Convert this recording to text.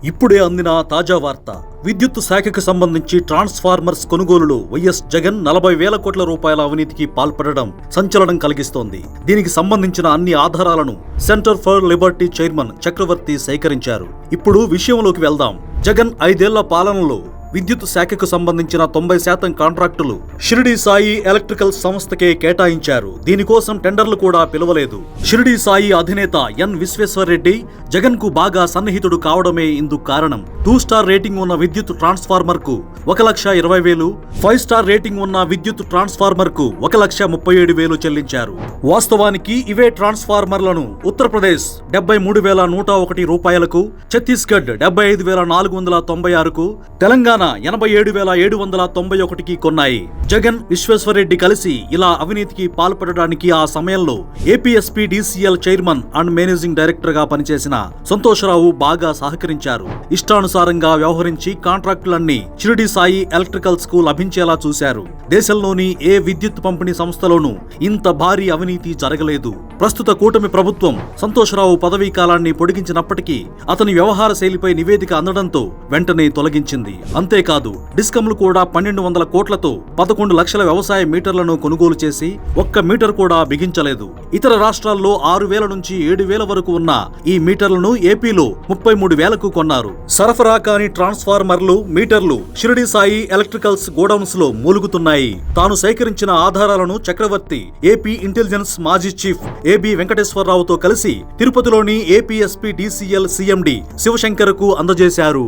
ఇప్పుడే అందిన తాజా వార్త. విద్యుత్ శాఖకు సంబంధించి ట్రాన్స్ఫార్మర్స్ కొనుగోలులో వైఎస్ జగన్ 40,000 కోట్ల రూపాయల అవినీతికి పాల్పడడం సంచలనం కలిగిస్తోంది. దీనికి సంబంధించిన అన్ని ఆధారాలను సెంటర్ ఫర్ లిబర్టీ చైర్మన్ చక్రవర్తి సేకరించారు. ఇప్పుడు విషయంలోకి వెళ్దాం. జగన్ 5 ఏళ్ల పాలనలో విద్యుత్ శాఖకు సంబంధించిన 90% కాంట్రాక్టులు షిరిడి సాయి ఎలక్ట్రికల్ సంస్థకే కేటాయించారు. దీనికోసం టెండర్లు కూడా పిలవలేదు. షిరిడి సాయి అధినేత ఎన్ విశ్వేశ్వరరెడ్డి జగన్ కు బాగా సన్నిహితుడు కావడమే ఇందుకు కారణం. 2 స్టార్ రేటింగ్ ఉన్న విద్యుత్ ట్రాన్స్ఫార్మర్ కు 1,20,000, 5 స్టార్ రేటింగ్ ఉన్న విద్యుత్ ట్రాన్స్ఫార్మర్ కు 1,37,000 చెల్లించారు. వాస్తవానికి ఇవే ట్రాన్స్ఫార్మర్లను ఉత్తరప్రదేశ్ 73,101 రూపాయలకు, ఛత్తీస్గఢ్ 75,496కు, తెలంగాణ 87,791కి కొన్నాయి. జగన్, విశ్వేశ్వరరెడ్డి కలిసి ఇలా అవినీతికి పాల్పడడానికి ఆ సమయంలో APSPDCL chairman and managing director గా పనిచేసిన సంతోషరావు బాగా సహకరించారు. ఇష్టానుసారంగా వ్యవహరించి కాంట్రాక్టులన్నీ షిరిడి సాయి ఎలక్ట్రికల్స్ కు లభించేలా చూశారు. దేశంలోని ఏ విద్యుత్ పంపిణీ సంస్థలోనూ ఇంత భారీ అవినీతి జరగలేదు. ప్రస్తుత కూటమి ప్రభుత్వం సంతోషరావు పదవీ కాలాన్ని పొడిగించినప్పటికీ అతని వ్యవహార శైలిపై నివేదిక అందడంతో వెంటనే తొలగించింది. అంతేకాదు, డిస్కంలు కూడా 1,200 కోట్లతో 11 లక్షల వ్యవసాయ మీటర్లను కొనుగోలు చేసి ఒక్క మీటర్ కూడా బిగించలేదు. ఇతర రాష్ట్రాల్లో 6,000 నుంచి 7,000 వరకు ఉన్న ఈ మీటర్లను ఏపీలో 33,000కు కొన్నారు. సరఫరా కాని ట్రాన్స్ఫార్మర్లు, మీటర్లు షిరిడి సాయి ఎలక్ట్రికల్స్ గోడౌన్స్ లో మూలుగుతున్నాయి. తాను సేకరించిన ఆధారాలను చక్రవర్తి ఏపీ ఇంటెలిజెన్స్ మాజీ చీఫ్ ఏబి వెంకటేశ్వరరావుతో కలిసి తిరుపతిలోని ఏపీఎస్పీడీసీఎల్ సీఎండీ శివశంకర్ కు అందజేశారు.